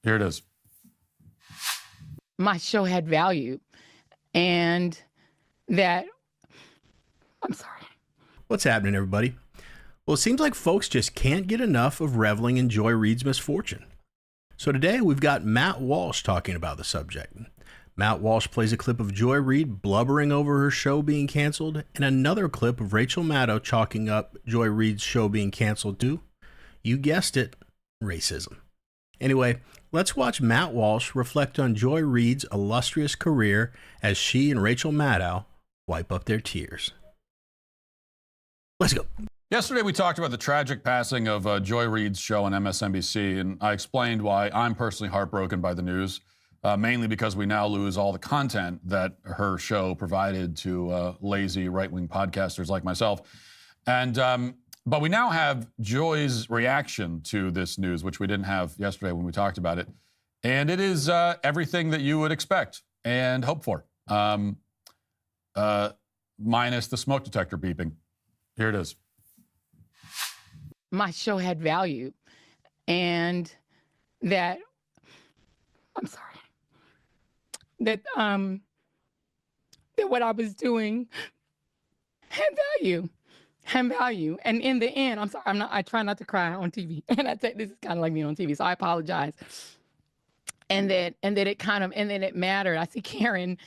Here it is. My show had value, and that, I'm sorry. What's happening, everybody? Well, it seems like folks just can't get enough of reveling in Joy Reid's misfortune. So today we've got Matt Walsh talking about the subject. Matt Walsh plays a clip of Joy Reid blubbering over her show being canceled, and another clip of Rachel Maddow chalking up Joy Reid's show being canceled to, you guessed it, racism. Anyway, let's watch Matt Walsh reflect on Joy Reid's illustrious career as she and Rachel Maddow wipe up their tears. Let's go. Yesterday, we talked about the tragic passing of Joy Reid's show on MSNBC, and I explained why I'm personally heartbroken by the news, mainly because we now lose all the content that her show provided to lazy right-wing podcasters like myself. And but we now have Joy's reaction to this news, which we didn't have yesterday when we talked about it. And it is everything that you would expect and hope for, minus the smoke detector beeping. Here it is. My show had value, and that, I'm sorry, that what I was doing had value. And in the end, I'm sorry, I try not to cry on TV. And this is kind of like me on TV, so I apologize. And that it mattered. I see Karen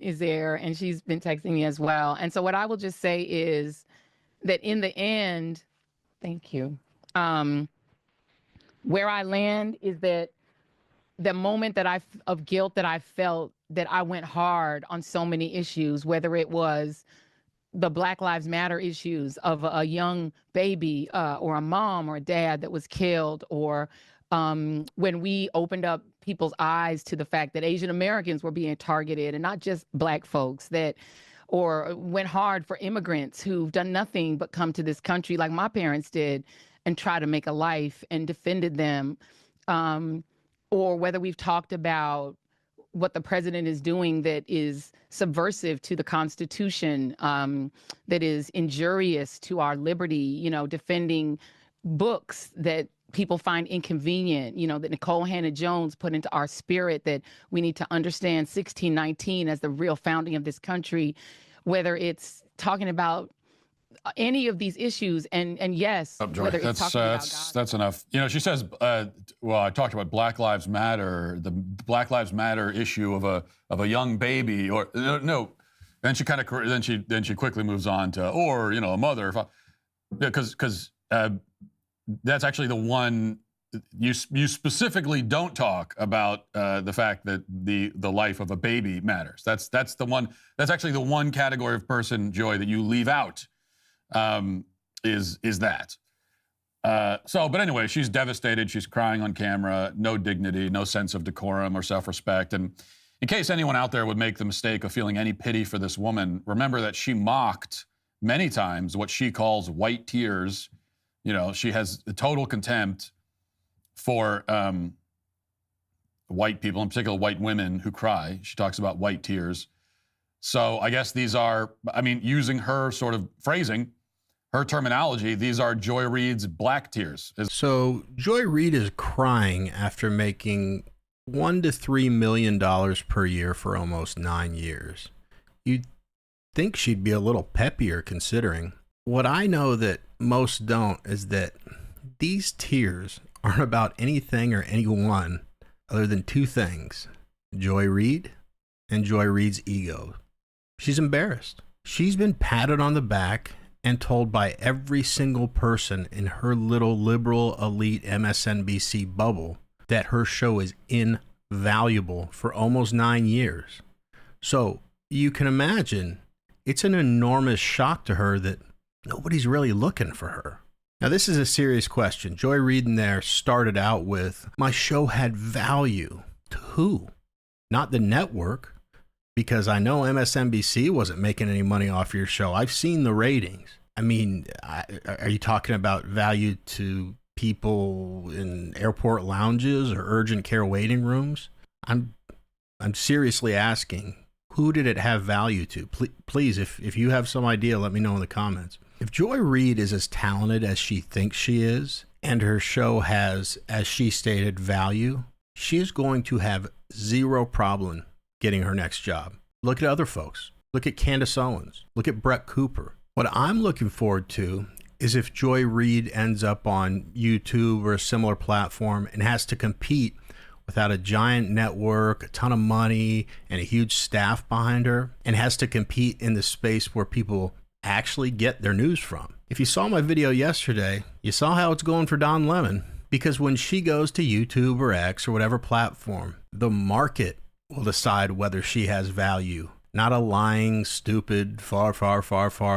is there, and she's been texting me as well. And so what I will just say is that in the end, thank you. Where I land is that the moment of guilt that I felt, that I went hard on so many issues, whether it was the Black Lives Matter issues of a young baby or a mom or a dad that was killed, or when we opened up people's eyes to the fact that Asian Americans were being targeted and not just Black folks, or went hard for immigrants who've done nothing but come to this country like my parents did and try to make a life and defended them, or whether we've talked about what the president is doing that is subversive to the Constitution, that is injurious to our liberty, defending books that people find inconvenient, that Nicole Hannah-Jones put into our spirit, that we need to understand 1619 as the real founding of this country, whether it's talking about any of these issues, and yes, whether it's talking about God. That's enough. She says, well, I talked about Black Lives Matter, the Black Lives Matter issue of a young baby, or no. Then she quickly moves on to, or a mother, because that's actually the one you specifically don't talk about, the fact that the life of a baby matters. That's the one. That's actually the one category of person, Joy, that you leave out. Is that. But anyway, she's devastated. She's crying on camera, no dignity, no sense of decorum or self-respect. And in case anyone out there would make the mistake of feeling any pity for this woman, remember that she mocked many times what she calls white tears. She has a total contempt for white people, in particular white women who cry. She talks about white tears. So I guess these are, using her sort of phrasing, her terminology, these are Joy Reid's black tears. So Joy Reid is crying after making $1 to $3 million per year for almost 9 years. You'd think she'd be a little peppier considering. What I know that most don't is that these tears aren't about anything or anyone other than two things: Joy Reid and Joy Reid's ego. She's embarrassed. She's been patted on the back and told by every single person in her little liberal elite MSNBC bubble that her show is invaluable for almost 9 years. So you can imagine it's an enormous shock to her that nobody's really looking for her. Now, this is a serious question. Joy Reid in there started out with, my show had value. To who? Not the network, because I know MSNBC wasn't making any money off your show. I've seen the ratings. Are you talking about value to people in airport lounges or urgent care waiting rooms? I'm seriously asking, who did it have value to? Please, if you have some idea, let me know in the comments. If Joy Reid is as talented as she thinks she is, and her show has, as she stated, value, she is going to have zero problem getting her next job. Look at other folks. Look at Candace Owens. Look at Brett Cooper. What I'm looking forward to is if Joy Reid ends up on YouTube or a similar platform and has to compete without a giant network, a ton of money, and a huge staff behind her, and has to compete in the space where people actually get their news from. If you saw my video yesterday, you saw how it's going for Don Lemon, because when she goes to YouTube or X or whatever platform, the market will decide whether she has value, not a lying, stupid, far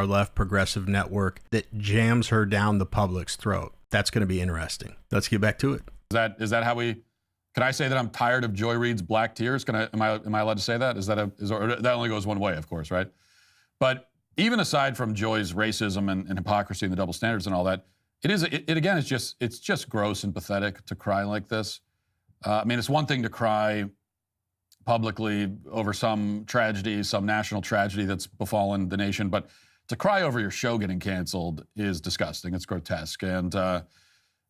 left progressive network that jams her down the public's throat. That's going to be interesting. Let's get back to it. Is that how we? Can I say that I'm tired of Joy Reid's black tears? Am I allowed to say that? That only goes one way, of course, right? But even aside from Joy's racism and hypocrisy and the double standards and all that, it's just gross and pathetic to cry like this. I mean, it's one thing to cry publicly over some tragedy, some national tragedy that's befallen the nation, but to cry over your show getting canceled is disgusting. It's grotesque.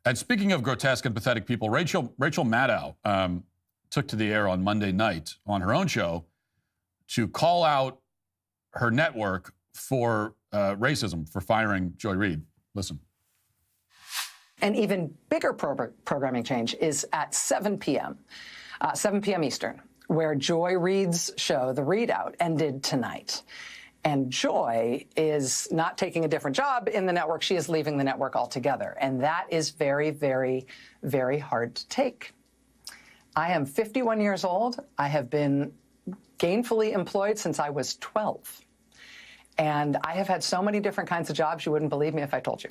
And speaking of grotesque and pathetic people, Rachel Maddow took to the air on Monday night on her own show to call out her network for racism, for firing Joy Reid. Listen. An even bigger programming change is at 7 p.m., 7 p.m. Eastern, where Joy Reid's show, The Readout, ended tonight. And Joy is not taking a different job in the network. She is leaving the network altogether. And that is very, very, very hard to take. I am 51 years old. I have been gainfully employed since I was 12. And I have had so many different kinds of jobs, you wouldn't believe me if I told you.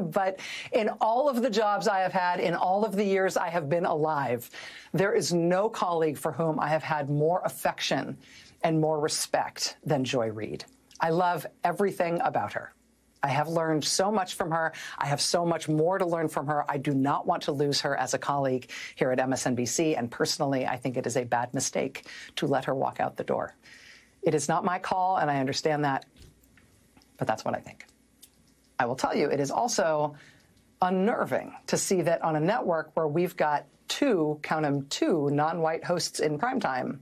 But in all of the jobs I have had, in all of the years I have been alive, there is no colleague for whom I have had more affection and more respect than Joy Reid. I love everything about her. I have learned so much from her. I have so much more to learn from her. I do not want to lose her as a colleague here at MSNBC. And personally, I think it is a bad mistake to let her walk out the door. It is not my call, and I understand that, but that's what I think. I will tell you, it is also unnerving to see that on a network where we've got two non-white hosts in primetime,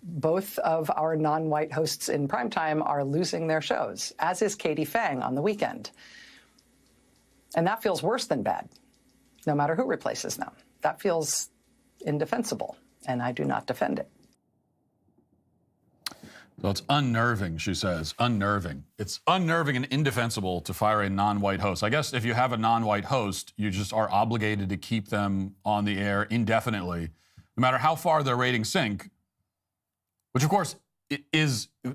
both of our non-white hosts in primetime are losing their shows, as is Katie Fang on the weekend. And that feels worse than bad, no matter who replaces them. That feels indefensible, and I do not defend it. So it's unnerving, she says, unnerving. It's unnerving and indefensible to fire a non-white host. I guess if you have a non-white host, you just are obligated to keep them on the air indefinitely, no matter how far their ratings sink. Which, of course,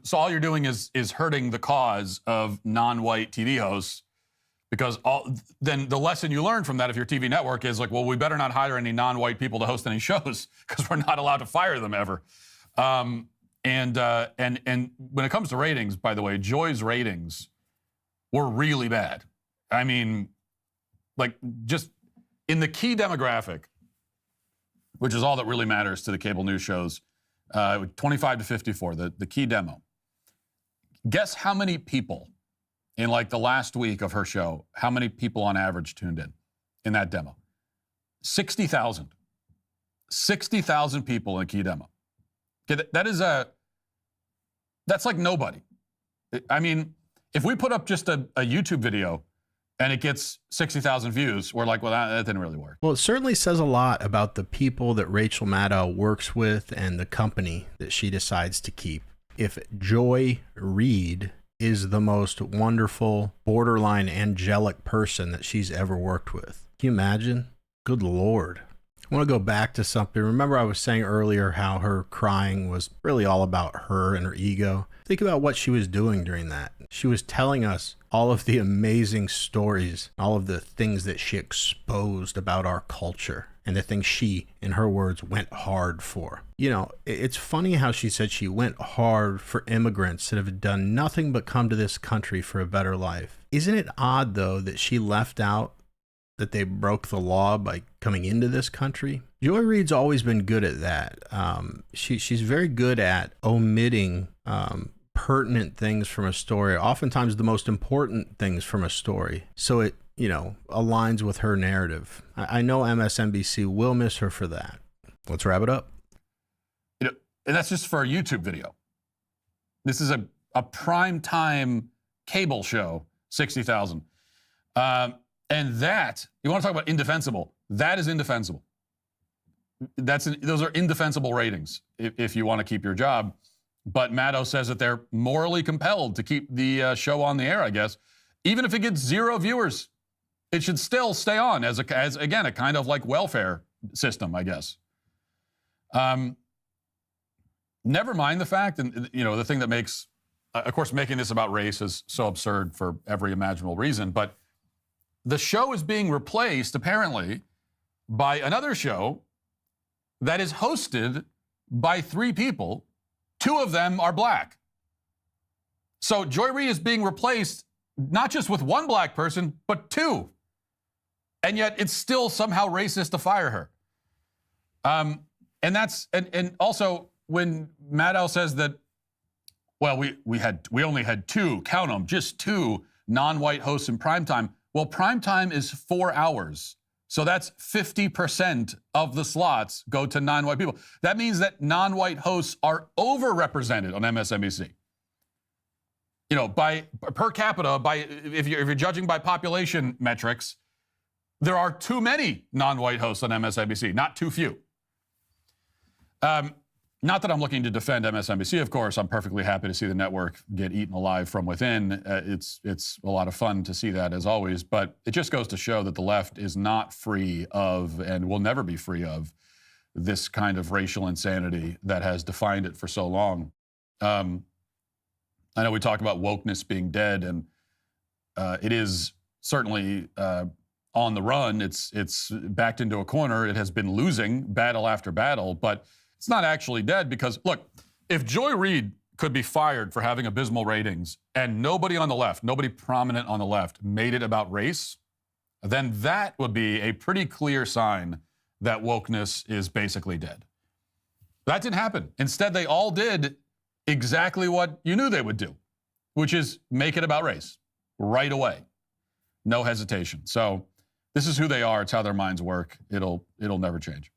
so all you're doing is hurting the cause of non-white TV hosts, because then the lesson you learn from that, if your TV network is like, well, we better not hire any non-white people to host any shows because we're not allowed to fire them ever. And when it comes to ratings, by the way, Joy's ratings were really bad. I mean, like just in the key demographic, which is all that really matters to the cable news shows, 25 to 54, the key demo. Guess how many people in like the last week of her show, how many people on average tuned in that demo? 60,000. 60,000 people in a key demo. Okay, that's like nobody. I mean, if we put up just a YouTube video and it gets 60,000 views, we're like, well, that didn't really work. Well, it certainly says a lot about the people that Rachel Maddow works with and the company that she decides to keep. If Joy Reid is the most wonderful, borderline angelic person that she's ever worked with. Can you imagine? Good Lord. I want to go back to something. Remember I was saying earlier how her crying was really all about her and her ego. Think about what she was doing during that. She was telling us all of the amazing stories, all of the things that she exposed about our culture and the things she, in her words, went hard for. You know, it's funny how she said she went hard for immigrants that have done nothing but come to this country for a better life. Isn't it odd, though, that she left out that they broke the law by coming into this country? Joy Reid's always been good at that. She's very good at omitting pertinent things from a story, oftentimes the most important things from a story, so it, you know, aligns with her narrative. I know MSNBC will miss her for that. Let's wrap it up. You know, and that's just for a YouTube video. This is a prime time cable show, 60,000. And that, you want to talk about indefensible, that is indefensible. Those are indefensible ratings if you want to keep your job. But Maddow says that they're morally compelled to keep the show on the air, I guess. Even if it gets 0 viewers, it should still stay on as again, a kind of like welfare system, I guess. Never mind the fact, and you know, the thing that makes, of course, making this about race is so absurd for every imaginable reason, but the show is being replaced, apparently, by another show that is hosted by 3 people. 2 of them are black. So Joy Reid is being replaced not just with 1 black person, but 2. And yet it's still somehow racist to fire her. And also when Maddow says that, well, we only had 2, count them, just 2 non-white hosts in primetime. Well, primetime is 4 hours. So that's 50% of the slots go to non-white people. That means that non-white hosts are overrepresented on MSNBC. You know, by per capita, if you're judging by population metrics, there are too many non-white hosts on MSNBC, not too few. Not that I'm looking to defend MSNBC, of course. I'm perfectly happy to see the network get eaten alive from within. It's a lot of fun to see that, as always. But it just goes to show that the left is not free of, and will never be free of, this kind of racial insanity that has defined it for so long. I know we talk about wokeness being dead, and it is certainly on the run. It's backed into a corner. It has been losing battle after battle, but it's not actually dead because, look, if Joy Reid could be fired for having abysmal ratings and nobody on the left, nobody prominent on the left made it about race, then that would be a pretty clear sign that wokeness is basically dead. That didn't happen. Instead, they all did exactly what you knew they would do, which is make it about race right away. No hesitation. So this is who they are. It's how their minds work. It'll never change.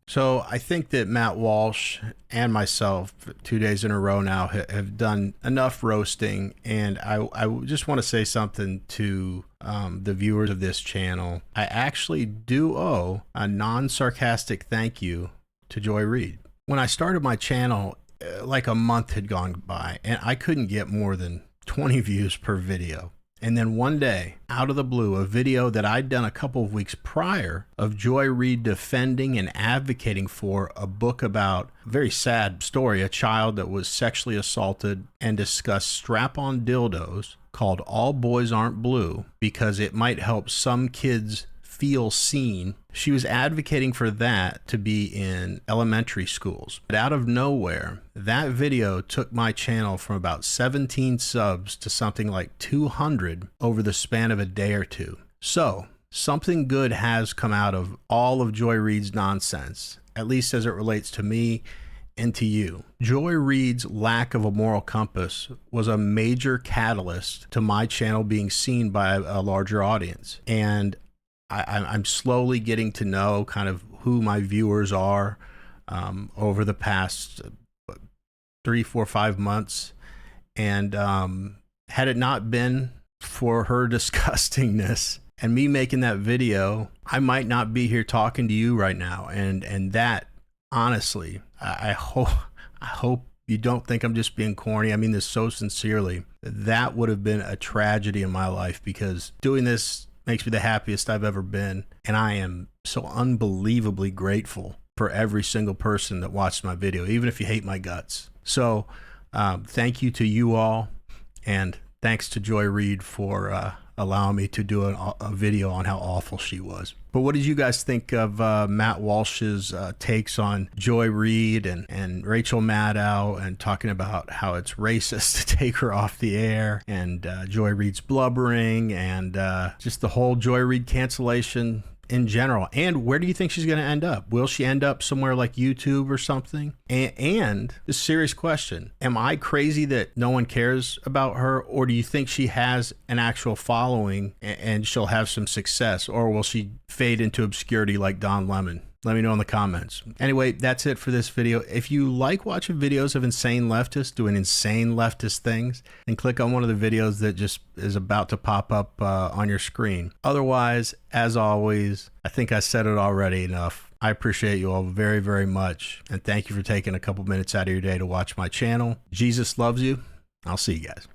So I think that Matt Walsh and myself, 2 days in a row now, have done enough roasting. And I just want to say something to the viewers of this channel. I actually do owe a non-sarcastic thank you to Joy Reid. When I started my channel, like a month had gone by, and I couldn't get more than 20 views per video. And then one day, out of the blue, a video that I'd done a couple of weeks prior of Joy Reid defending and advocating for a book about a very sad story, a child that was sexually assaulted, and discussed strap-on dildos called All Boys Aren't Blue because it might help some kids feel seen. She was advocating for that to be in elementary schools. But out of nowhere, that video took my channel from about 17 subs to something like 200 over the span of a day or two. So something good has come out of all of Joy Reid's nonsense, at least as it relates to me and to you. Joy Reid's lack of a moral compass was a major catalyst to my channel being seen by a larger audience. And I'm slowly getting to know kind of who my viewers are over the past 3, 4, 5 months. And had it not been for her disgustingness and me making that video, I might not be here talking to you right now. And that, honestly, I hope you don't think I'm just being corny. I mean this so sincerely. That would have been a tragedy in my life, because doing this makes me the happiest I've ever been. And I am so unbelievably grateful for every single person that watched my video, even if you hate my guts. So thank you to you all. And thanks to Joy Reid for allowing me to do a video on how awful she was. But what did you guys think of Matt Walsh's takes on Joy Reid and Rachel Maddow, and talking about how it's racist to take her off the air, and Joy Reid's blubbering, and just the whole Joy Reid cancellation in general? And where do you think she's going to end up? Will she end up somewhere like YouTube or something? And the serious question, am I crazy that no one cares about her? Or do you think she has an actual following and she'll have some success? Or will she fade into obscurity like Don Lemon? Let me know in the comments. Anyway, that's it for this video. If you like watching videos of insane leftists doing insane leftist things, then click on one of the videos that just is about to pop up on your screen. Otherwise, as always, I think I said it already enough. I appreciate you all very, very much. And thank you for taking a couple minutes out of your day to watch my channel. Jesus loves you. I'll see you guys.